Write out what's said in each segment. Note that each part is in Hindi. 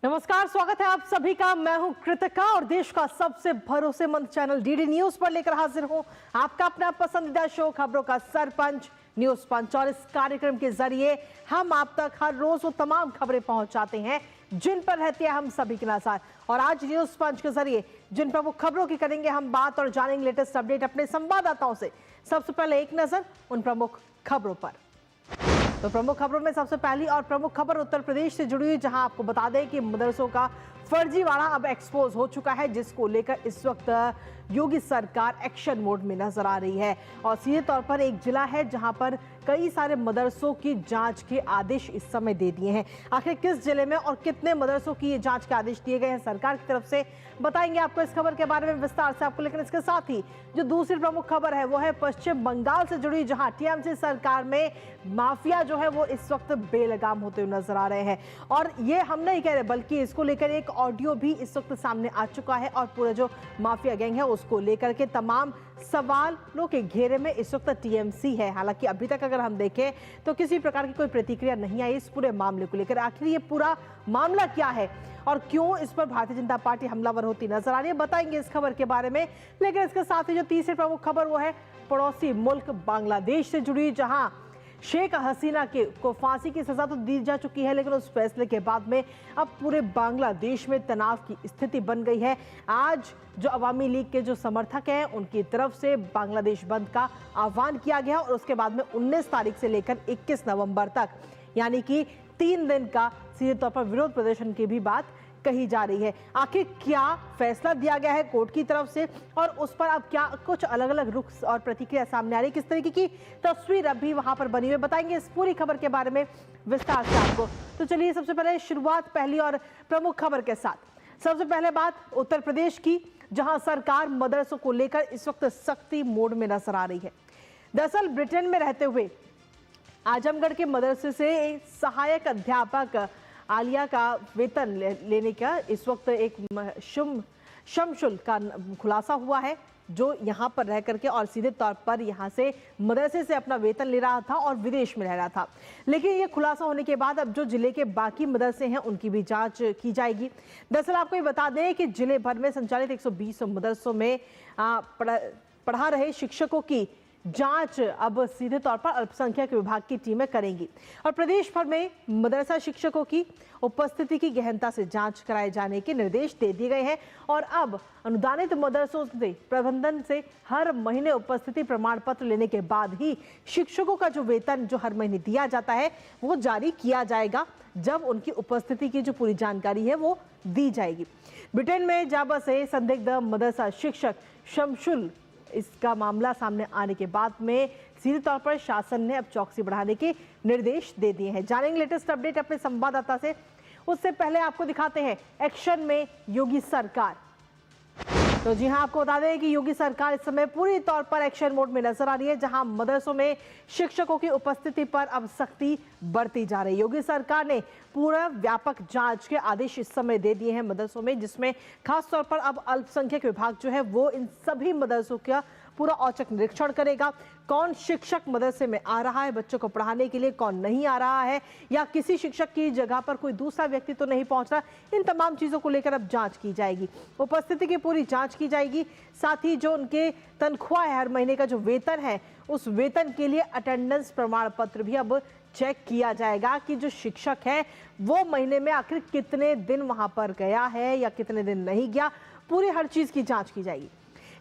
नमस्कार, स्वागत है आप सभी का। मैं हूं कृतिका और देश का सबसे भरोसेमंद चैनल डीडी न्यूज पर लेकर हाजिर हूं आपका अपना पसंदीदा शो खबरों का सरपंच न्यूज पंच। और इस कार्यक्रम के जरिए हम आप तक हर रोज वो तमाम खबरें पहुंचाते हैं जिन पर रहती है हम सभी की नजर। और आज न्यूज पंच के जरिए जिन प्रमुख खबरों की करेंगे हम बात और जानेंगे लेटेस्ट अपडेट अपने संवाददाताओं से। सबसे पहले एक नजर उन प्रमुख खबरों पर। तो प्रमुख खबरों में सबसे पहली और प्रमुख खबर उत्तर प्रदेश से जुड़ी हुई, जहां आपको बता दें कि मदरसों का फर्जीवाड़ा अब एक्सपोज हो चुका है, जिसको लेकर इस वक्त योगी सरकार एक्शन मोड में नजर आ रही है। और सीधे तौर पर एक जिला है जहां पर कई सारे मदरसों की जांच के आदेश इस समय दे दिए हैं। आखिर किस जिले में और कितने मदरसों की ये जांच के आदेश दिए गए हैं सरकार की तरफ से, बताएंगे आपको इस खबर के बारे में विस्तार से आपको। लेकिन इसके साथ ही जो दूसरी प्रमुख खबर है वो है पश्चिम बंगाल से जुड़ी, जहां टीएमसी सरकार में माफिया जो है वो इस वक्त बेलगाम होते हुए नजर आ रहे हैं। और ये हम नहीं कह रहे, बल्कि इसको लेकर एक ऑडियो भी इस वक्त सामने आ चुका है और पूरा जो माफिया गैंग है उसको लेकर के तमाम सवालों के घेरे में इस वक्त टीएमसी है। हालांकि अभी तक अगर हम देखें तो किसी प्रकार की कोई प्रतिक्रिया नहीं आई इस पूरे मामले को लेकर। आखिर ये पूरा मामला क्या है और क्यों इस पर भारतीय जनता पार्टी हमलावर होती नजर आ रही है, बताएंगे इस खबर के बारे में। लेकिन इसके साथ ही जो तीसरी प्रमुख खबर वो है पड़ोसी मुल्क बांग्लादेश से जुड़ी, जहां शेख हसीना को फांसी की सजा तो दी जा चुकी है, लेकिन उस फैसले के बाद में अब पूरे बांग्लादेश में तनाव की स्थिति बन गई है। आज जो अवामी लीग के जो समर्थक हैं उनकी तरफ से बांग्लादेश बंद का आह्वान किया गया और उसके बाद में 19 तारीख से लेकर 21 नवंबर तक, यानी कि 3 दिन का सीधे तौर पर विरोध प्रदर्शन की भी बात कही जा रही है। आखिर क्या फैसला दिया गया है कोर्ट की तरफ से और उस पर अब क्या कुछ अलग अलग रुख और प्रतिक्रिया सामने आ रही है, किस तरीके की तस्वीर अभी वहां पर बनी हुई है, बताएंगे इस पूरी खबर के बारे में विस्तार से आपको। तो चलिए सबसे पहले शुरुआत पहली और प्रमुख खबर के साथ। सबसे पहले बात उत्तर प्रदेश की, जहां सरकार मदरसों को लेकर इस वक्त सख्ती मोड में नजर आ रही है। दरअसल ब्रिटेन में रहते हुए आजमगढ़ के मदरसे से सहायक अध्यापक आलिया का वेतन लेने का इस वक्त एक शमशुल का खुलासा हुआ है, जो यहां पर रह करके और सीधे तौर पर यहां से मदरसे से अपना वेतन ले रहा था और विदेश में रह रहा था। लेकिन ये खुलासा होने के बाद अब जो जिले के बाकी मदरसे हैं उनकी भी जांच की जाएगी। दरअसल आपको ये बता दें कि जिले भर में संचालित 120 मदरसों में पढ़ा रहे शिक्षकों की जांच अब सीधे तौर पर अल्पसंख्यक विभाग की टीमें करेंगी और प्रदेश भर में मदरसा शिक्षकों की उपस्थिति की गहनता से जांच कराए जाने के निर्देश दे दिए गए हैं। और अब अनुदानित मदरसों से प्रबंधन से हर महीने उपस्थिति प्रमाण पत्र लेने के बाद ही शिक्षकों का जो वेतन जो हर महीने दिया जाता है वो जारी किया जाएगा, जब उनकी उपस्थिति की जो पूरी जानकारी है वो दी जाएगी। ब्रिटेन में जाबा से संदिग्ध मदरसा शिक्षक शमशुल इसका मामला सामने आने के बाद में सीधे तौर पर शासन ने अब चौकसी बढ़ाने के निर्देश दे दिए हैं। जानेंगे लेटेस्ट अपडेट अपने संवाददाता से। उससे पहले आपको दिखाते हैं एक्शन में योगी सरकार। तो जी हां, आपको बता दें कि योगी सरकार इस समय पूरी तौर पर एक्शन मोड में नजर आ रही है, जहां मदरसों में शिक्षकों की उपस्थिति पर अब सख्ती बढ़ती जा रही है। योगी सरकार ने पूरा व्यापक जांच के आदेश इस समय दे दिए हैं मदरसों में, जिसमें खास तौर पर अब अल्पसंख्यक विभाग जो है वो इन सभी मदरसों का पूरा औचक निरीक्षण करेगा। कौन शिक्षक मदरसे में आ रहा है बच्चों को पढ़ाने के लिए, कौन नहीं आ रहा है, या किसी शिक्षक की जगह पर कोई दूसरा व्यक्ति तो नहीं पहुंच रहा, इन तमाम चीजों को लेकर अब जांच की जाएगी। उपस्थिति की पूरी जांच की जाएगी। साथ ही जो उनके तनख्वाह है, हर महीने का जो वेतन है, उस वेतन के लिए अटेंडेंस प्रमाण पत्र भी अब चेक किया जाएगा कि जो शिक्षक है वो महीने में आखिर कितने दिन वहां पर गया है या कितने दिन नहीं गया, पूरी हर चीज की जांच की जाएगी।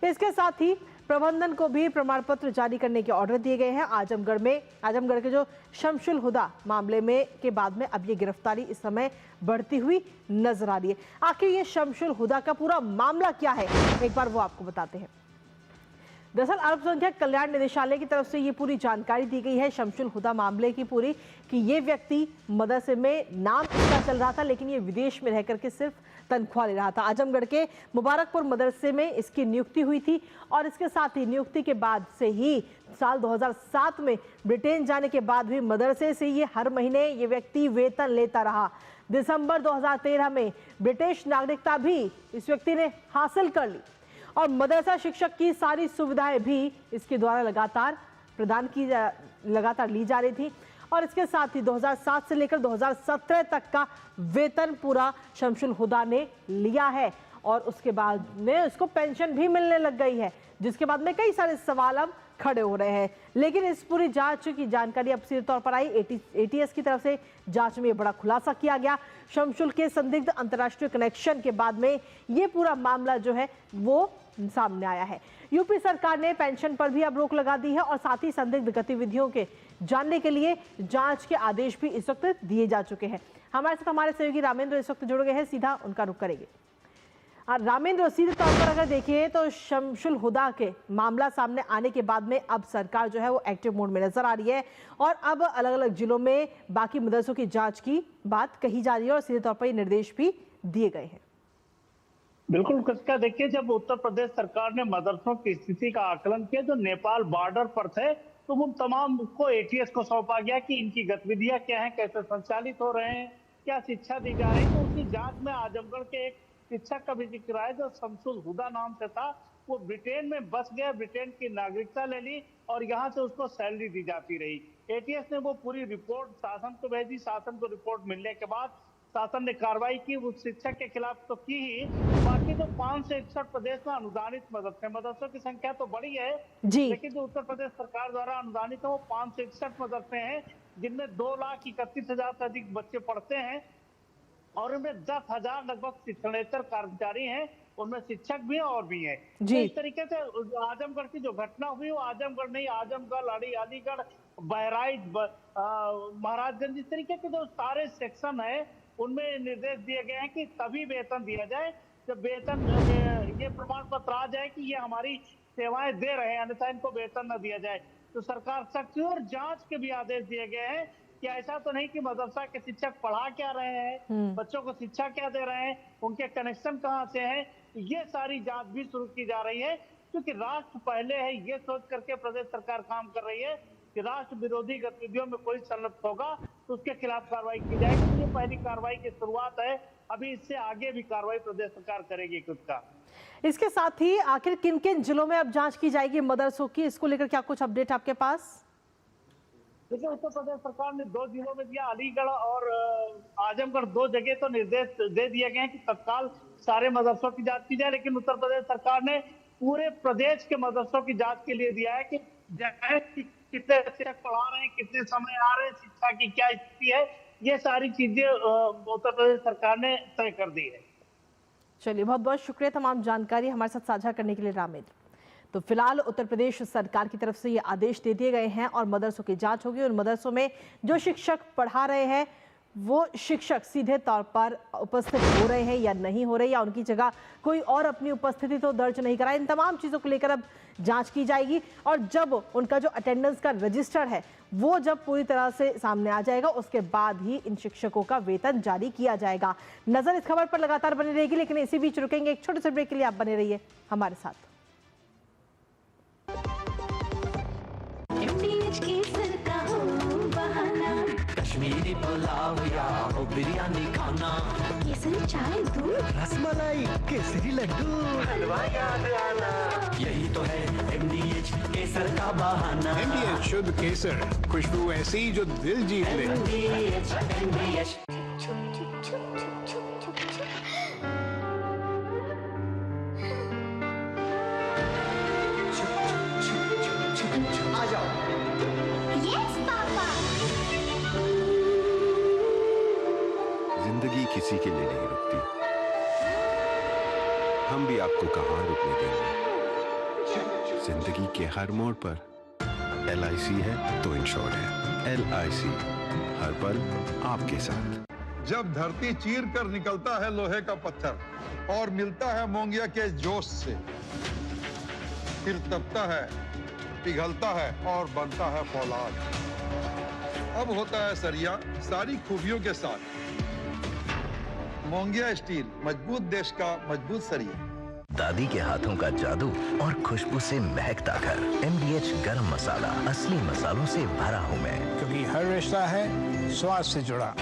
इसके साथ ही प्रबंधन को भी प्रमाण पत्र जारी करने के ऑर्डर दिए गए हैं। आजमगढ़ के जो शमशुल हुदा मामले में के बाद में अब ये गिरफ्तारी इस समय बढ़ती हुई नजर आ रही है। आखिर ये शमशुल हुदा का पूरा मामला क्या है, एक बार वो आपको बताते हैं। दरअसल अल्पसंख्यक कल्याण निदेशालय की तरफ से ये पूरी जानकारी दी गई है शमशुल हुदा मामले की पूरी, कि ये व्यक्ति मदरसे में नाम इसका चल रहा था, लेकिन ये विदेश में रह करके सिर्फ तनख्वाह ले रहा था। आजमगढ़ के मुबारकपुर मदरसे में इसकी नियुक्ति हुई थी और इसके साथ ही नियुक्ति के बाद से ही साल 2007 में ब्रिटेन जाने के बाद भी मदरसे से ये हर महीने ये व्यक्ति वेतन लेता रहा। दिसंबर 2013 में ब्रिटिश नागरिकता भी इस व्यक्ति ने हासिल कर ली और मदरसा शिक्षक की सारी सुविधाएं भी इसके द्वारा लगातार ली जा रही थी। और इसके साथ ही 2007 से लेकर 2017 तक का वेतन पूरा शमशुल हुदा ने लिया है और उसके बाद में उसको पेंशन भी मिलने लग गई है, जिसके बाद में कई सारे सवाल अब खड़े हो रहे हैं। लेकिन इस पूरी जांच की जानकारी अब सीधे तौर पर आई। एटीएस की तरफ से जांच में बड़ा खुलासा किया गया। शमशुल के संदिग्ध अंतर्राष्ट्रीय कनेक्शन के बाद में ये पूरा मामला जो है वो सामने आया है। यूपी सरकार ने पेंशन पर भी अब रोक लगा दी है और साथ ही संदिग्ध गतिविधियों के जानने के लिए जांच के आदेश भी इस वक्त दिए जा चुके हैं। हमारे साथ हमारे सहयोगी रामेंद्र इस वक्त जुड़ गए हैं, सीधा उनका रुख करेंगे। रामेंद्र, सीधे तौर पर अगर देखिए तो शमशुल हुदा के मामला सामने आने के बाद में अब सरकार जो है वो एक्टिव मोड में नजर आ रही है और अब अलग अलग जिलों में बाकी मदरसों की जांच की बात कही जा रही है और सीधे तौर पर ये निर्देश भी दिए गए हैं। बिल्कुल कृतिका, देखिए जब उत्तर प्रदेश सरकार ने मदरसों की स्थिति का आकलन किया जो नेपाल बॉर्डर पर थे, तो वो तमाम को एटीएस को सौंपा गया कि इनकी गतिविधियां क्या हैं, कैसे संचालित हो रहे हैं, क्या शिक्षा दी जा रही है। तो उसकी जांच में आजमगढ़ के एक शिक्षक का भी जिक्र है जो शमशुल हुदा नाम से था। वो ब्रिटेन में बस गया, ब्रिटेन की नागरिकता ले ली और यहाँ से उसको सैलरी दी जाती रही। एटीएस ने वो पूरी रिपोर्ट शासन को भेजी। शासन को रिपोर्ट मिलने के बाद शासन ने कार्रवाई की उस शिक्षक के खिलाफ तो की ही, बाकी तो 561 प्रदेश में अनुदानित मदरसों की संख्या तो बड़ी है जी, लेकिन जो उत्तर प्रदेश सरकार द्वारा अनुदानित है वो 561 मदरसे हैं जिनमें 2,31,000 से अधिक बच्चे पढ़ते हैं और उनमें 10,000 लगभग शिक्षणेतर कर्मचारी हैं, उनमें शिक्षक भी हैं और भी हैं। तो इस तरीके से आजमगढ़ की जो घटना हुई वो आजमगढ़ नहीं, आजमगढ़, अलीगढ़, बहराइच, महाराजगंज, इस तरीके के जो सारे सेक्शन है उनमें निर्देश दिए गए हैं कि तभी वेतन दिया जाए जब वेतन ये प्रमाण पत्र आ जाए कि ये हमारी सेवाएं दे रहे हैं, अन्यथा इनको वेतन न दिया जाए। तो सरकार सख्ती और जांच के भी आदेश दिए गए हैं कि ऐसा तो नहीं कि मदरसा के शिक्षक पढ़ा क्या रहे हैं, बच्चों को शिक्षा क्या दे रहे हैं, उनके कनेक्शन कहाँ से हैं, ये सारी जांच भी शुरू की जा रही है। क्योंकि राष्ट्र पहले है, ये सोच करके प्रदेश सरकार काम कर रही है कि राष्ट्र विरोधी गतिविधियों में कोई संलिप्त होगा तो उसके खिलाफ कार्रवाई की जाएगी। ये पहली कार्रवाई की शुरुआत है, अभी इससे आगे भी कार्रवाई प्रदेश सरकार करेगी। खुद का इसके साथ ही आखिर किन किन जिलों में अब जांच की जाएगी मदरसों की, इसको लेकर क्या कुछ अपडेट आपके पास? देखिए उत्तर प्रदेश सरकार ने 2 जिलों में दिया, अलीगढ़ और आजमगढ़, 2 जगह तो निर्देश दे दिए गए हैं कि तत्काल सारे मदरसों की जांच की जाए। लेकिन उत्तर प्रदेश सरकार ने पूरे प्रदेश के मदरसों की जांच के लिए दिया है कि कितने शिक्षक पढ़ा रहे हैं, कितने समय आ रहे हैं, शिक्षा की क्या स्थिति है, ये सारी चीजें उत्तर प्रदेश सरकार ने तय कर दी है। चलिए, बहुत बहुत शुक्रिया तमाम जानकारी हमारे साथ साझा करने के लिए रामेंद्र। तो फिलहाल उत्तर प्रदेश सरकार की तरफ से ये आदेश दे दिए गए हैं और मदरसों की जांच होगी और मदरसों में जो शिक्षक पढ़ा रहे हैं वो शिक्षक सीधे तौर पर उपस्थित हो रहे हैं या नहीं हो रहे, या उनकी जगह कोई और अपनी उपस्थिति तो दर्ज नहीं कराए, इन तमाम चीज़ों को लेकर अब जांच की जाएगी। और जब उनका जो अटेंडेंस का रजिस्टर है वो जब पूरी तरह से सामने आ जाएगा उसके बाद ही इन शिक्षकों का वेतन जारी किया जाएगा। नजर इस खबर पर लगातार बनी रहेगी, लेकिन इसी बीच रुकेंगे एक छोटे से ब्रेक के लिए। आप बने रहिए हमारे साथ। कश्मीरी पुलाव या हो बिरयानी खाना, केसरी चाय दूध, रसमलाई, केसरी लड्डू, हलवा याद आना, यही तो है MDH केसर का बहाना। MDH शुद्ध केसर, खुशबू ऐसी जो दिल जीत ले। MDH आ जाओ। Yes papa. जिंदगी किसी के लिए नहीं रुकती, हम भी आपको कहां रुकने देंगे। जिंदगी के हर मोड़ पर LIC है तो इंश्योर्ड है। LIC हर पल आपके साथ। जब धरती चीर कर निकलता है लोहे का पत्थर और मिलता है मोंगिया के जोश से, फिर तपता है, पिघलता है और बनता है फौलाद। अब होता है सरिया सारी खूबियों के साथ। मोंगिया स्टील, मजबूत देश का मजबूत सरिया। दादी के हाथों का जादू और खुशबू से महकता घर। MDH गरम मसाला, असली मसालों से भरा हूँ मैं, क्योंकि हर रिश्ता है स्वाद से जुड़ा।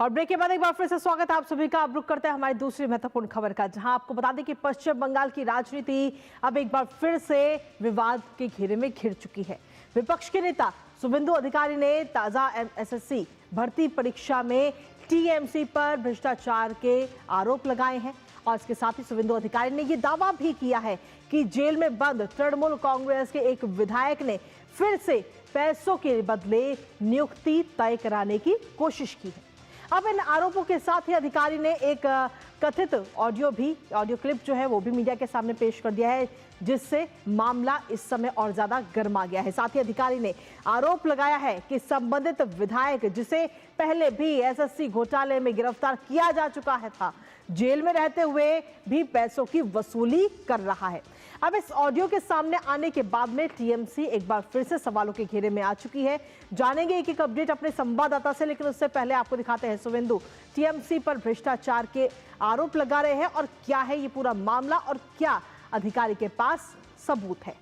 और ब्रेक के बाद एक बार फिर से स्वागत है आप सभी का। अब रुक करते हैं हमारी दूसरी महत्वपूर्ण खबर का, जहां आपको बता दें कि पश्चिम बंगाल की राजनीति अब एक बार फिर से विवाद के घेरे में घिर चुकी है। विपक्ष के नेता शुभेंदु अधिकारी ने ताजा एसएससी भर्ती परीक्षा में टीएमसी पर भ्रष्टाचार के आरोप लगाए हैं और इसके साथ ही शुभेंदु अधिकारी ने यह दावा भी किया है कि जेल में बंद तृणमूल कांग्रेस के एक विधायक ने फिर से पैसों के बदले नियुक्ति तय कराने की कोशिश की है। अब इन आरोपों के साथ ही अधिकारी ने एक कथित ऑडियो क्लिप जो है वो भी मीडिया के सामने पेश कर दिया है, जिससे मामला इस समय और ज्यादा गर्मा गया है। साथ ही अधिकारी ने आरोप लगाया है कि संबंधित विधायक, जिसे पहले भी एसएससी घोटाले में गिरफ्तार किया जा चुका है था, जेल में रहते हुए भी पैसों की वसूली कर रहा है। अब इस ऑडियो के सामने आने के बाद में टीएमसी एक बार फिर से सवालों के घेरे में आ चुकी है। जानेंगे एक अपडेट अपने संवाददाता से, लेकिन उससे पहले आपको दिखाते हैं शुभेंदु टीएमसी पर भ्रष्टाचार के आरोप लगा रहे हैं और क्या है ये पूरा मामला और क्या अधिकारी के पास सबूत है।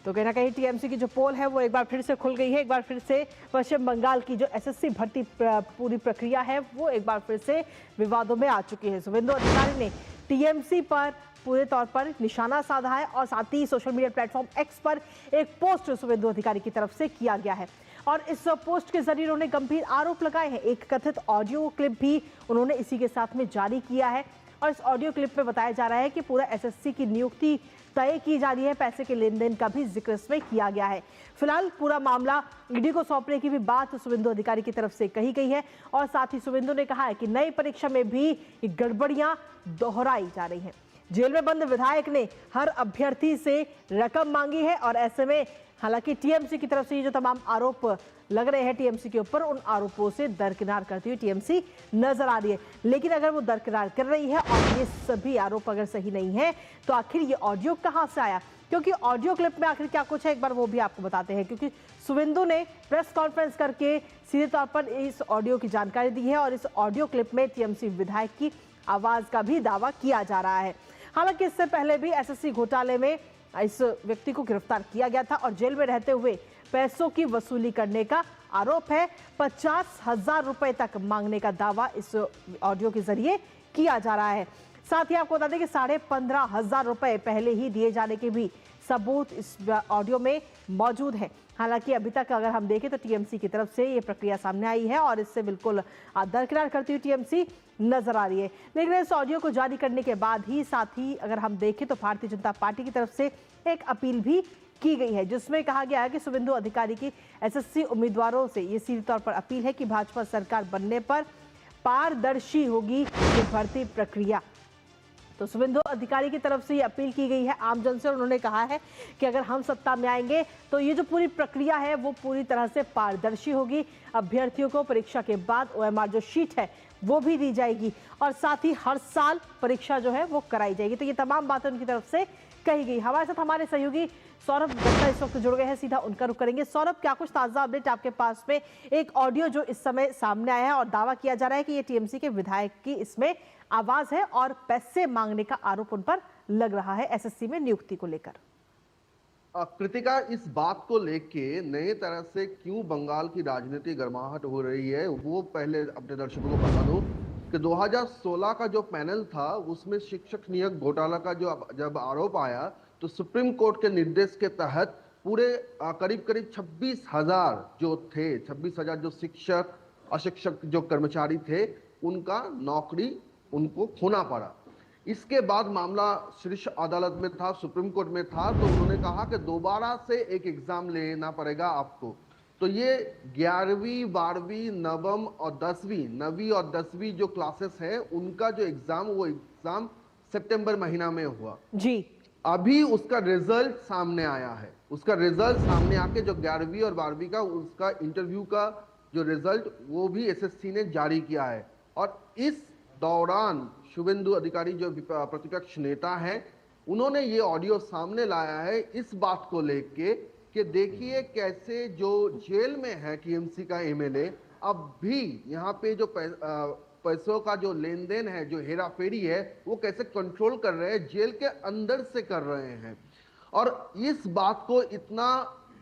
तो कहीं ना कहीं टीएमसी की जो पोल है वो एक बार फिर से खुल गई है। एक बार फिर से पश्चिम बंगाल की जो एसएससी भर्ती पूरी प्रक्रिया है वो एक बार फिर से विवादों में आ चुकी है। शुभेंदु अधिकारी ने टीएमसी पर पूरे तौर पर निशाना साधा है और साथ ही सोशल मीडिया प्लेटफॉर्म एक्स पर एक पोस्ट शुभेंदु अधिकारी की तरफ से किया गया है और इस पोस्ट के जरिए उन्होंने गंभीर आरोप लगाए हैं। एक कथित ऑडियो क्लिप भी उन्होंने इसी के साथ में जारी किया है और इस ऑडियो क्लिप में बताया जा रहा है कि पूरा एसएससी की नियुक्ति तय की जा रही है, पैसे के लेन देन का भी जिक्र इसमें किया गया है। फिलहाल पूरा मामला ईडी को सौंपने की भी बात शुभेंदु अधिकारी की तरफ से कही गई है और साथ ही शुभेंदु ने कहा है कि नई परीक्षा में भी गड़बड़ियां दोहराई जा रही हैं। जेल में बंद विधायक ने हर अभ्यर्थी से रकम मांगी है और ऐसे में हालांकि टीएमसी की तरफ से ये जो तमाम आरोप लग रहे हैं टीएमसी के ऊपर, उन आरोपों से दरकिनार करती हुई टीएमसी नजर आ रही है। लेकिन अगर वो दरकिनार कर रही है और ये सभी आरोप अगर सही नहीं है तो आखिर ये ऑडियो कहां से आया, क्योंकि ऑडियो क्लिप में आखिर क्या कुछ है एक बार वो भी आपको बताते हैं। क्योंकि शुभेंदु ने प्रेस कॉन्फ्रेंस करके सीधे तौर पर इस ऑडियो की जानकारी दी है और इस ऑडियो क्लिप में टीएमसी विधायक की आवाज का भी दावा किया जा रहा है। हालांकि इससे पहले भी एसएससी घोटाले में इस व्यक्ति को गिरफ्तार किया गया था और जेल में रहते हुए पैसों की वसूली करने का आरोप है। 50,000 रुपए तक मांगने का दावा इस ऑडियो के जरिए किया जा रहा है। साथ ही आपको बता दें कि 15,500 रुपए पहले ही दिए जाने के भी सबूत इस ऑडियो में मौजूद है। हालांकि अभी तक अगर हम देखें तो टीएमसी की तरफ से ये प्रक्रिया सामने आई है और इससे बिल्कुल दरकिनार करती हुई टीएमसी नजर आ रही है। लेकिन इस ऑडियो को जारी करने के बाद ही साथ ही अगर हम देखें तो भारतीय जनता पार्टी की तरफ से एक अपील भी की गई है, जिसमें कहा गया है कि शुभेंदु अधिकारी की एसएससी उम्मीदवारों से ये सीधे तौर पर अपील है कि भाजपा सरकार बनने पर पारदर्शी होगी ये भर्ती प्रक्रिया। तो शुभेंदु अधिकारी की तरफ से ये अपील की गई है आमजन से। उन्होंने कहा है कि अगर हम सत्ता में आएंगे तो ये जो पूरी प्रक्रिया है वो पूरी तरह से पारदर्शी होगी। अभ्यर्थियों को परीक्षा के बाद ओएमआर जो शीट है वो भी दी जाएगी और साथ ही हर साल परीक्षा जो है वो कराई जाएगी। तो ये तमाम बातें उनकी तरफ से कही गई। हमारे साथ हमारे सहयोगी सौरभ दत्ता इस वक्त जुड़ गए हैं, सीधा उनका रुख करेंगे। सौरभ, क्या कुछ ताजा अपडेट आपके पास में? एक ऑडियो जो इस समय सामने आया है और दावा किया जा रहा है कि ये टीएमसी के विधायक की इसमें आवाज है और पैसे मांगने का आरोप उन पर लग रहा है एसएससी में नियुक्ति को लेकर। कृतिका, इस बात को लेके नए तरह से क्यों बंगाल की राजनीति गर्माहट हो रही है वो पहले अपने दर्शकों को बता दूं कि 2016 का जो पैनल था उसमें शिक्षक नियोग घोटाला का जब आरोप आया तो सुप्रीम कोर्ट के निर्देश के तहत पूरे करीब 26,000 जो थे, 26,000 जो शिक्षक अशिक्षक जो कर्मचारी थे उनका नौकरी उनको खोना पड़ा। इसके बाद मामला शीर्ष अदालत में था, सुप्रीम कोर्ट में था, तो उन्होंने कहा कि दोबारा से एक एग्जाम लेना पड़ेगा आपको। तो ये 11वीं 12वीं नवम और 10वीं जो क्लासेस है उनका जो एग्जाम वो एग्जाम सितंबर महीना में हुआ जी। अभी उसका रिजल्ट सामने आया है। उसका रिजल्ट सामने आके जो 11वीं और 12वीं का उसका इंटरव्यू का जो रिजल्ट वो भी एसएससी ने जारी किया है। और इस दौरान शुभेंदु अधिकारी जो प्रतिपक्ष नेता हैं उन्होंने ये ऑडियो सामने लाया है इस बात को लेके कि देखिए कैसे जो जेल में है टीएमसी का एमएलए अब भी यहाँ पे जो पैसों का जो लेन देन है, जो हेरा फेरी है, वो कैसे कंट्रोल कर रहे हैं, जेल के अंदर से कर रहे हैं। और इस बात को इतना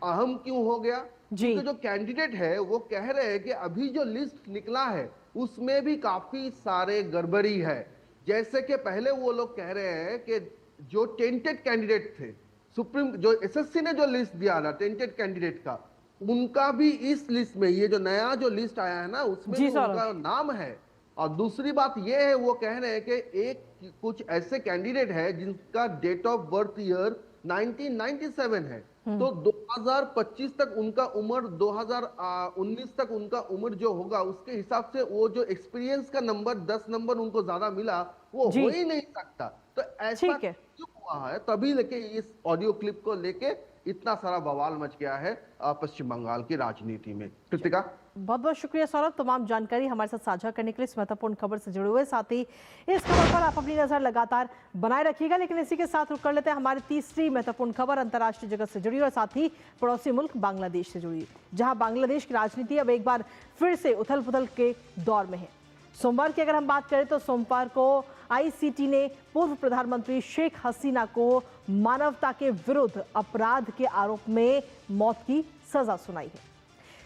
अहम क्यों हो गया जी। जो कैंडिडेट है वो कह रहे हैं कि अभी जो लिस्ट निकला है उसमें भी काफी सारे गड़बड़ी है। जैसे कि पहले वो लोग कह रहे हैं कि जो टेंटेड कैंडिडेट थे, सुप्रीम जो एसएससी ने जो लिस्ट दिया था टेंटेड कैंडिडेट का, उनका भी इस लिस्ट में, ये जो नया जो लिस्ट आया है ना उसमें भी उनका नाम है। और दूसरी बात ये है, वो कह रहे हैं कि कुछ ऐसे कैंडिडेट है जिनका डेट ऑफ बर्थ ईयर 1997 है, तो 2025 तक उनका उम्र, 2019 तक उनका उम्र जो होगा उसके हिसाब से वो जो एक्सपीरियंस का नंबर 10 नंबर उनको ज्यादा मिला, वो हो ही नहीं सकता। तो ऐसा क्यों हुआ है? तभी लेके इस ऑडियो क्लिप को लेके इतना सारा बवाल मच गया है पश्चिम बंगाल की राजनीति में। कृतिका, बहुत बहुत शुक्रिया सौरभ, तमाम जानकारी हमारे साथ साझा करने के लिए, इस महत्वपूर्ण खबर से जुड़े हुए। साथ ही इस खबर पर आप अपनी नजर लगातार बनाए रखिएगा। लेकिन इसी के साथ रुक कर लेते हैं हमारी तीसरी महत्वपूर्ण खबर अंतर्राष्ट्रीय जगत से जुड़ी और साथ ही पड़ोसी मुल्क बांग्लादेश से जुड़ी, जहां बांग्लादेश की राजनीति अब एक बार फिर से उथल पुथल के दौर में है। सोमवार की अगर हम बात करें तो सोमवार को आईसीटी ने पूर्व प्रधानमंत्री शेख हसीना को मानवता के विरुद्ध अपराध के आरोप में मौत की सजा सुनाई है,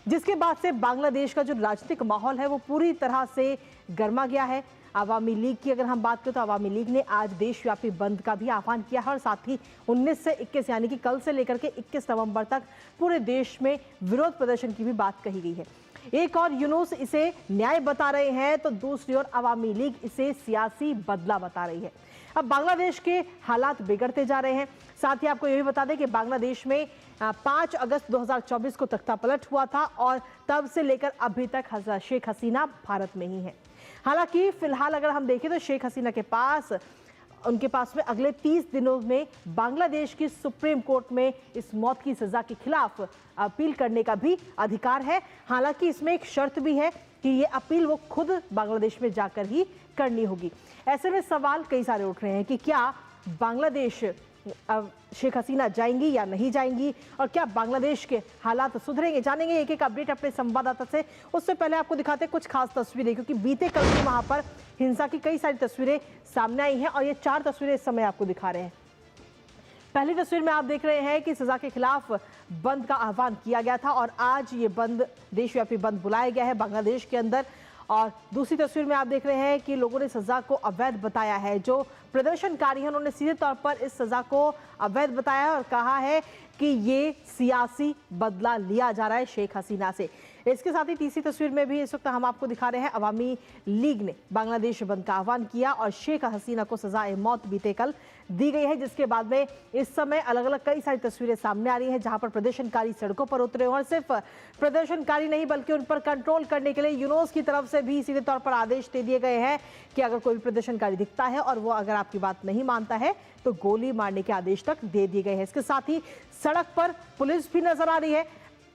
जिसके बाद से बांग्लादेश का जो राजनीतिक माहौल है वो पूरी तरह से गर्मा गया है। अवामी लीग की अगर हम बात करें तो अवामी लीग ने आज देशव्यापी बंद का भी आह्वान किया है और साथ ही 19 से 21 यानी कि कल से लेकर के 21 नवंबर तक पूरे देश में विरोध प्रदर्शन की भी बात कही गई है। एक और यूनुस इसे न्याय बता रहे हैं तो दूसरी ओर अवामी लीग इसे सियासी बदला बता रही है। अब बांग्लादेश के हालात बिगड़ते जा रहे हैं। साथ ही आपको यह भी बता दें कि बांग्लादेश में 5 अगस्त 2024 को तख्तापलट हुआ था और तब से लेकर अभी तक शेख हसीना भारत में ही है। हालांकि फिलहाल अगर हम देखें तो शेख हसीना के पास उनके पास में अगले 30 दिनों में बांग्लादेश की सुप्रीम कोर्ट में इस मौत की सजा के खिलाफ अपील करने का भी अधिकार है। हालांकि इसमें एक शर्त भी है कि ये अपील वो खुद बांग्लादेश में जाकर ही करनी होगी। ऐसे में सवाल कई सारे उठ रहे हैं कि क्या बांग्लादेश शेख हसीना जाएंगी या नहीं जाएंगी और क्या बांग्लादेश के हालात सुधरेंगे। जानेंगे एक एक अपडेट अपने संवाददाता से। उससे पहले आपको दिखाते हैं कुछ खास तस्वीरें, क्योंकि बीते कल भी वहां पर हिंसा की कई सारी तस्वीरें सामने आई हैं और ये 4 तस्वीरें इस समय आपको दिखा रहे हैं। पहली तस्वीर में आप देख रहे हैं कि सजा के खिलाफ बंद का आह्वान किया गया था और आज ये बंद, देशव्यापी बंद बुलाया गया है बांग्लादेश के अंदर। और दूसरी तस्वीर में आप देख रहे हैं कि लोगों ने सजा को अवैध बताया है। जो प्रदर्शनकारी हैं उन्होंने सीधे तौर पर इस सजा को अवैध बताया है और कहा है कि ये सियासी बदला लिया जा रहा है शेख हसीना से। इसके साथ ही तीसरी तस्वीर में भी इस वक्त हम आपको दिखा रहे हैं अवामी लीग ने बांग्लादेश बंद का आह्वान किया और शेख हसीना को सजाए मौत बीते कल दी गई है, जिसके बाद में इस समय अलग अलग कई सारी तस्वीरें सामने आ रही हैं जहां पर प्रदर्शनकारी सड़कों पर उतरे और सिर्फ प्रदर्शनकारी नहीं बल्कि उन पर कंट्रोल करने के लिए यूनुस की तरफ से भी सीधे तौर पर आदेश दे दिए गए हैं कि अगर कोई प्रदर्शनकारी दिखता है और वो अगर आपकी बात नहीं मानता है तो गोली मारने के आदेश तक दे दिए गए हैं। इसके साथ ही सड़क पर पुलिस भी नजर आ रही है,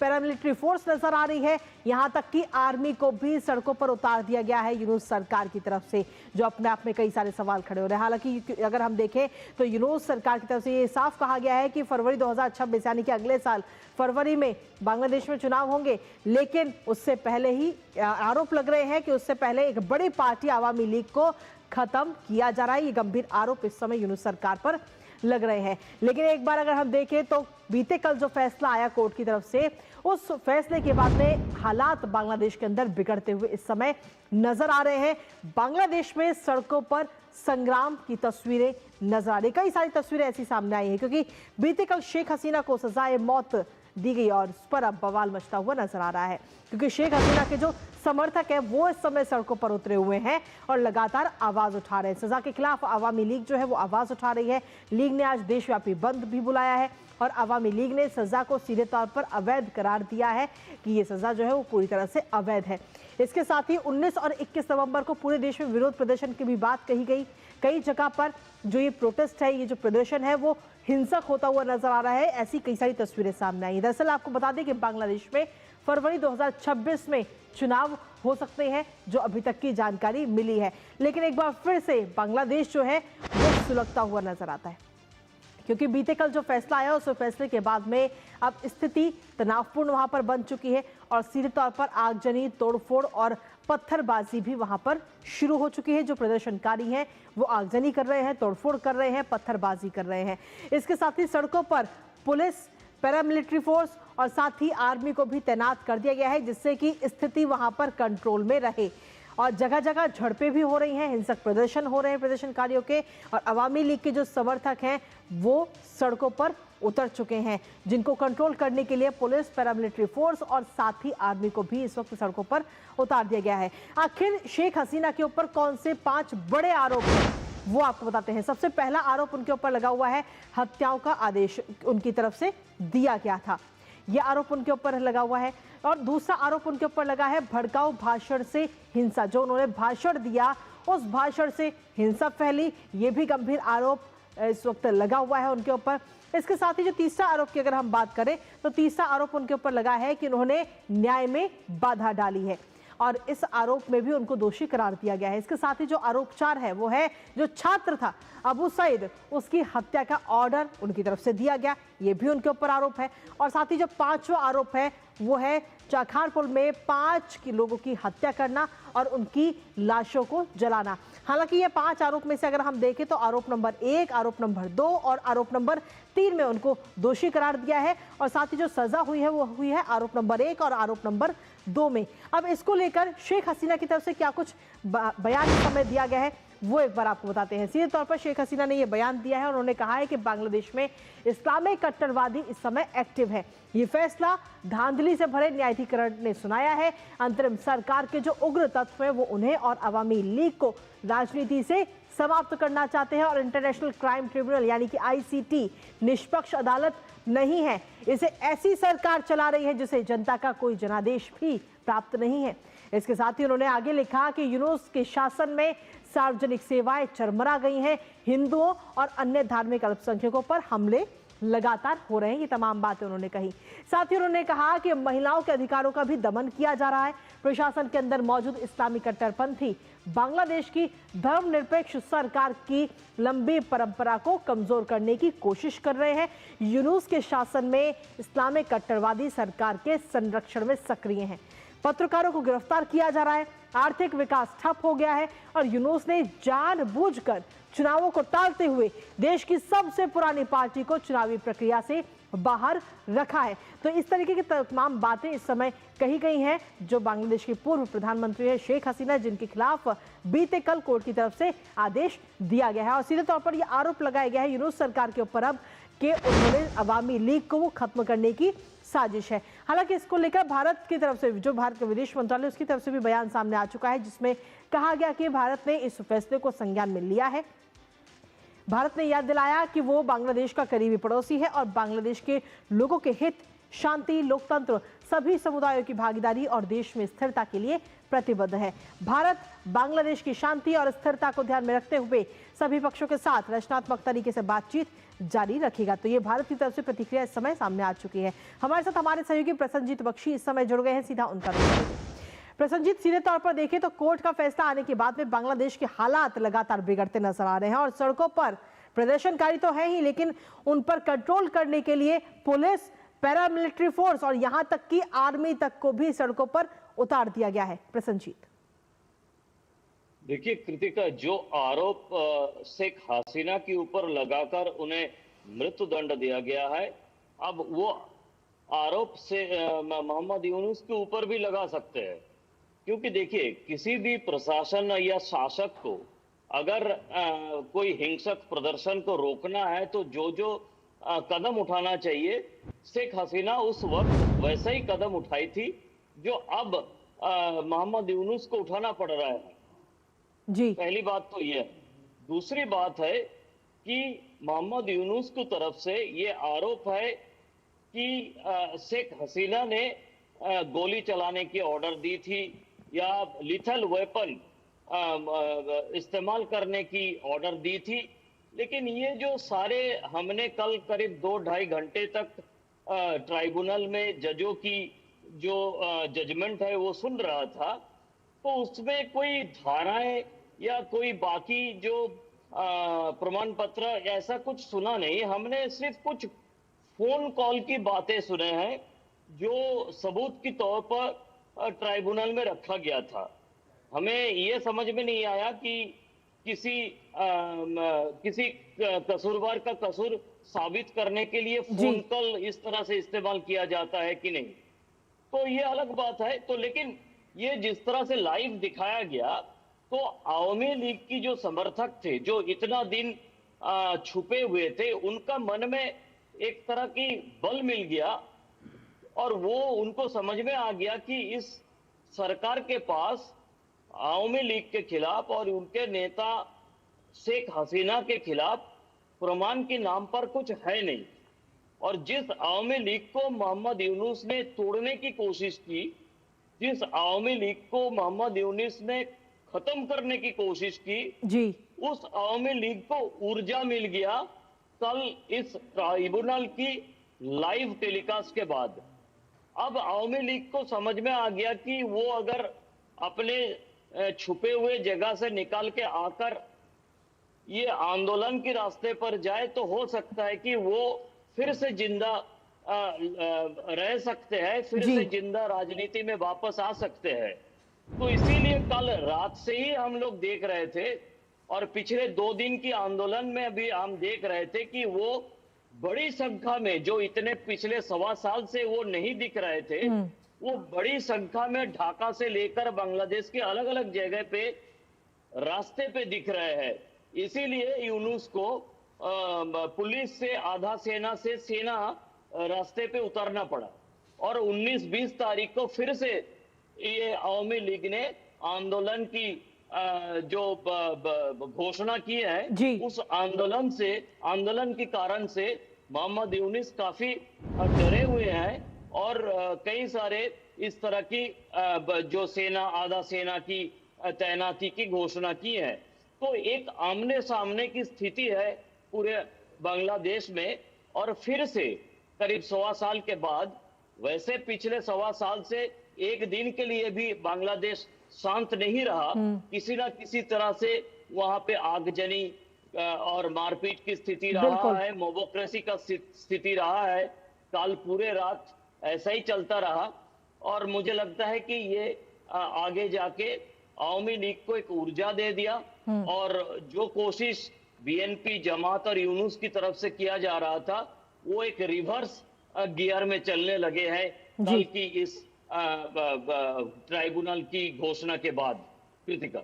पैरामिलिट्री फोर्स नजर आ रही है, यहां तक कि आर्मी को भी सड़कों पर उतार दिया गया है यूनुस सरकार की तरफ से, जो अपने आप में कई सारे सवाल खड़े हो रहे हैं। हालांकि अगर हम देखें तो यूनुस सरकार की तरफ से ये साफ कहा गया है कि फरवरी 2026 यानी कि अगले साल फरवरी में बांग्लादेश में चुनाव होंगे, लेकिन उससे पहले ही आरोप लग रहे हैं कि उससे पहले एक बड़ी पार्टी अवामी लीग को खत्म किया जा रहा है। ये गंभीर आरोप इस समय यूनुस सरकार पर लग रहे हैं। लेकिन एक बार अगर हम देखें तो बीते कल जो फैसला आया कोर्ट की तरफ से, उस फैसले के बाद में हालात बांग्लादेश के अंदर बिगड़ते हुए इस समय नजर आ रहे हैं। बांग्लादेश में सड़कों पर संग्राम की तस्वीरें नजर आ रही, कई सारी तस्वीरें ऐसी सामने आई हैं क्योंकि बीते कल शेख हसीना को सजाए मौत दी गई और उस पर अब बवाल मचता हुआ नजर आ रहा है क्योंकि शेख हसीना के जो समर्थक है वो इस समय सड़कों पर उतरे हुए हैं और लगातार आवाज उठा रहे हैं। सजा के खिलाफ अवामी लीग जो है वो आवाज उठा रही है। लीग ने आज देशव्यापी बंद भी बुलाया है और अवामी लीग ने सजा को सीधे तौर पर अवैध करार दिया है कि ये सजा जो है वो पूरी तरह से अवैध है। इसके साथ ही 19 और 21 नवंबर को पूरे देश में विरोध प्रदर्शन की भी बात कही गई। कई जगह पर जो ये प्रोटेस्ट है, ये जो प्रदर्शन है वो हिंसक होता हुआ नजर आ रहा है। ऐसी कई सारी तस्वीरें सामने आई। दरअसल आपको बता दें कि बांग्लादेश में फरवरी 2026 में चुनाव हो सकते हैं, जो अभी तक की जानकारी मिली है। लेकिन एक बार फिर से बांग्लादेश जो है वो सुलगता हुआ नजर आता है क्योंकि बीते कल जो फैसला आया उस फैसले के बाद में अब स्थिति तनावपूर्ण वहां पर बन चुकी है और सीधे तौर पर आगजनी, तोड़फोड़ और पत्थरबाजी भी वहां पर शुरू हो चुकी है। जो प्रदर्शनकारी हैं वो आगजनी कर रहे हैं, तोड़फोड़ कर रहे हैं, पत्थरबाजी कर रहे हैं। इसके साथ ही सड़कों पर पुलिस पैरामिलिट्री फोर्स और साथ ही आर्मी को भी तैनात कर दिया गया है, जिससे कि स्थिति वहां पर कंट्रोल में रहे। और जगह जगह झड़पें भी हो रही हैं, हिंसक प्रदर्शन हो रहे हैं प्रदर्शनकारियों के, और अवामी लीग के जो समर्थक हैं वो सड़कों पर उतर चुके हैं, जिनको कंट्रोल करने के लिए पुलिस, पैरामिलिट्री फोर्स और साथ ही आर्मी को भी इस वक्त सड़कों पर उतार दिया गया है। आखिर शेख हसीना के ऊपर कौन से 5 बड़े आरोप हैं वो आपको बताते हैं। सबसे पहला आरोप उनके ऊपर लगा हुआ है, हत्याओं का आदेश उनकी तरफ से दिया गया था, यह आरोप उनके ऊपर लगा हुआ है। और दूसरा आरोप उनके ऊपर लगा है भड़काऊ भाषण से हिंसा, जो उन्होंने भाषण दिया उस भाषण से हिंसा फैली, ये भी गंभीर आरोप इस वक्त लगा हुआ है उनके ऊपर। इसके साथ ही जो तीसरा आरोप की अगर हम बात करें तो तीसरा आरोप उनके ऊपर लगा है कि उन्होंने न्याय में बाधा डाली है, और इस आरोप में भी उनको दोषी करार दिया गया है। इसके साथ ही जो आरोप 4 है वो है जो छात्र था अबू सईद, उसकी हत्या का ऑर्डर उनकी तरफ से दिया गया, ये भी उनके ऊपर आरोप है। और साथ ही जो 5वां आरोप है वो है चाखारपुल में 5 लोगों की हत्या करना और उनकी लाशों को जलाना। हालांकि ये 5 आरोप में से अगर हम देखें तो आरोप नंबर 1, आरोप नंबर 2 और आरोप नंबर 3 में उनको दोषी करार दिया है, और साथ ही जो सजा हुई है वो हुई है आरोप नंबर 1 और आरोप नंबर 2 में। अब इसको लेकर शेख हसीना की तरफ से क्या कुछ बयान इस समय दिया गया है वो एक बार आपको बताते हैं। सीधे तौर पर शेख हसीना ने यह बयान दिया है और उन्होंने कहा है कि बांग्लादेश में इस्लामिक कट्टरवादी इस समय एक्टिव है। ये फैसला धांधली से भरे न्यायाधिकरण ने सुनाया है। अंतरिम सरकार के जो उग्र तत्व हैं वो उन्हें और अवामी लीग को राजनीति से समाप्त करना चाहते हैं, और इंटरनेशनल क्राइम ट्रिब्यूनल यानी कि ICT निष्पक्ष अदालत नहीं है, इसे ऐसी सरकार चला रही है जिसे जनता का कोई जनादेश भी प्राप्त नहीं है। इसके साथ ही उन्होंने आगे लिखा कि यूनुस के शासन में सार्वजनिक सेवाएं चरमरा गई हैं, हिंदुओं और अन्य धार्मिक अल्पसंख्यकों पर हमले लगातार हो रहे हैं। ये तमाम बातें उन्होंने कही। साथ ही उन्होंने कहा कि महिलाओं के अधिकारों का भी दमन किया जा रहा है। प्रशासन के अंदर मौजूद इस्लामी कट्टरपंथी बांग्लादेश की धर्मनिरपेक्ष सरकार की लंबी परंपरा को कमजोर करने की कोशिश कर रहे हैं। यूनुस के शासन में इस्लामिक कट्टरवादी सरकार के संरक्षण में सक्रिय हैं। पत्रकारों को गिरफ्तार किया जा रहा है, आर्थिक विकास ठप हो गया है, और यूनुस ने जानबूझकर चुनावों को टालते हुए देश की सबसे पुरानी पार्टी को चुनावी प्रक्रिया से बाहर रखा है। तो इस तरीके की तमाम बातें इस समय कही गई हैं, जो बांग्लादेश के पूर्व प्रधानमंत्री है शेख हसीना, जिनके खिलाफ बीते कल कोर्ट की तरफ से आदेश दिया गया है। और सीधे तौर पर यह आरोप लगाया गया है यूनुस सरकार के ऊपर अब कि उन्होंने अवामी लीग को वो खत्म करने की साजिश है। हालांकि इसको लेकर भारत की तरफ से, जो भारत का विदेश मंत्रालय उसकी तरफ से भी बयान सामने आ चुका है, जिसमें कहा गया कि भारत ने इस फैसले को संज्ञान में लिया है। भारत ने याद दिलाया कि वो बांग्लादेश का करीबी पड़ोसी है और बांग्लादेश के लोगों के हित, शांति, लोकतंत्र, सभी समुदायों की भागीदारी और देश में स्थिरता के लिए प्रतिबद्ध है। भारत बांग्लादेश की शांति और स्थिरता को ध्यान में रखते हुए सभी पक्षों के साथ रचनात्मक तरीके से बातचीत जारी रखेगा। तो ये भारत की तरफ से प्रतिक्रिया इस समय सामने आ चुकी है। हमारे साथ हमारे सहयोगी प्रसन्नजीत बख्शी इस समय जुड़ गए हैं, सीधा उनका रुख करेंगे। प्रसन्नजीत, सीधे तौर पर देखें तो कोर्ट का फैसला आने के बाद में बांग्लादेश के हालात लगातार बिगड़ते नजर आ रहे हैं, और सड़कों पर प्रदर्शनकारी तो है ही, लेकिन उन पर कंट्रोल करने के लिए पुलिस, पैरामिलिट्री फोर्स और यहां तक कि आर्मी तक को भी सड़कों पर उतार दिया गया है। प्रसन्नजीत, देखिए कृतिका, जो आरोप शेख हसीना के ऊपर लगाकर उन्हें मृत्यु दंड दिया गया है, अब वो आरोप से मोहम्मद यूनुस के ऊपर भी लगा सकते हैं। क्योंकि देखिए, किसी भी प्रशासन या शासक को अगर कोई हिंसक प्रदर्शन को रोकना है तो जो कदम उठाना चाहिए, शेख हसीना उस वक्त वैसे ही कदम उठाई थी जो अब मोहम्मद यूनुस को उठाना पड़ रहा है जी। पहली बात तो यह। दूसरी बात है कि मोहम्मद यूनुस की तरफ से ये आरोप है कि शेख हसीना ने गोली चलाने की ऑर्डर दी थी या लिथल वेपन इस्तेमाल करने की ऑर्डर दी थी। लेकिन ये जो सारे हमने कल करीब 2-2.5 घंटे तक ट्राइब्यूनल में जजों की जो जजमेंट है वो सुन रहा था, तो उसमें कोई धाराएं या कोई बाकी जो प्रमाण पत्र ऐसा कुछ सुना नहीं। हमने सिर्फ कुछ फोन कॉल की बातें सुने हैं जो सबूत के तौर पर ट्राइब्यूनल में रखा गया था। हमें ये समझ में नहीं आया कि किसी कसूरवार का कसूर साबित करने के लिए फोन कॉल इस तरह से इस्तेमाल किया जाता है कि नहीं, तो ये अलग बात है। तो लेकिन ये जिस तरह से लाइव दिखाया गया, तो आवामी लीग की जो समर्थक थे, जो इतना दिन छुपे हुए थे, उनका मन में एक तरह की बल मिल गया और वो उनको समझ में आ गया कि इस सरकार के पास आवामी लीग के खिलाफ और उनके नेता शेख हसीना के खिलाफ प्रमाण के नाम पर कुछ है नहीं। और जिस आवामी लीग को मोहम्मद यूनुस ने तोड़ने की कोशिश की, जिस आवामी लीग को मोहम्मद यूनुस ने खत्म करने की कोशिश की जी, उस आवामी लीग को ऊर्जा मिल गया कल इस ट्राइब्यूनल की लाइव टेलीकास्ट के बाद। अब आवामी लीग को समझ में आ गया कि वो अगर अपने छुपे हुए जगह से निकाल के आकर ये आंदोलन के रास्ते पर जाए तो हो सकता है कि वो फिर से जिंदा रह सकते हैं, फिर से जिंदा राजनीति में वापस आ सकते हैं। तो इसीलिए कल रात से ही हम लोग देख रहे थे और पिछले 2 दिन की आंदोलन में भी हम देख रहे थे कि वो बड़ी संख्या में, जो इतने पिछले 1.25 साल से वो नहीं दिख रहे थे, वो बड़ी संख्या में ढाका से लेकर बांग्लादेश के अलग अलग जगह पे रास्ते पे दिख रहे हैं। इसीलिए यूनुस को पुलिस से, आधा सेना से सेना रास्ते पे उतरना पड़ा और 19-20 तारीख को फिर से ये आवामी लीग ने आंदोलन की जो घोषणा की है, उस आंदोलन के कारण से मोहम्मद यूनुस काफी डरे हुए हैं और कई सारे इस तरह की जो सेना, आधा सेना की तैनाती की घोषणा की है। तो एक आमने सामने की स्थिति है पूरे बांग्लादेश में। और फिर से करीब 1.25 साल के बाद, वैसे पिछले 1.25 साल से एक दिन के लिए भी बांग्लादेश शांत नहीं रहा, किसी ना किसी तरह से वहां पे आगजनी और मारपीट की स्थिति रहा है, मोबोक्रेसी का स्थिति रहा है। कल पूरे रात ऐसा ही चलता रहा और मुझे लगता है कि ये आगे जाके आवामी लीग को एक ऊर्जा दे दिया और जो कोशिश बीएनपी, जमात और यूनुस की तरफ से किया जा रहा था, वो एक रिवर्स गियर में चलने लगे हैं कल की इस ट्राइब्यूनल की घोषणा के बाद। कृतिका,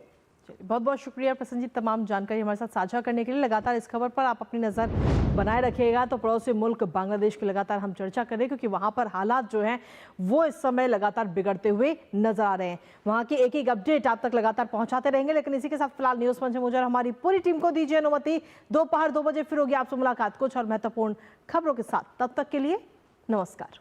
बहुत बहुत शुक्रिया प्रसन्न जी, तमाम जानकारी हमारे साथ साझा करने के लिए। लगातार इस खबर पर आप अपनी नज़र बनाए रखिएगा। तो पड़ोसी मुल्क बांग्लादेश की लगातार हम चर्चा करें, क्योंकि वहां पर हालात जो हैं वो इस समय लगातार बिगड़ते हुए नजर आ रहे हैं। वहां की एक अपडेट आप तक लगातार पहुंचाते रहेंगे। लेकिन इसी के साथ फिलहाल न्यूज़ पंच में मुझे हमारी पूरी टीम को दीजिए अनुमति। दोपहर 2 बजे फिर होगी आपसे मुलाकात कुछ और महत्वपूर्ण खबरों के साथ। तब तक के लिए नमस्कार।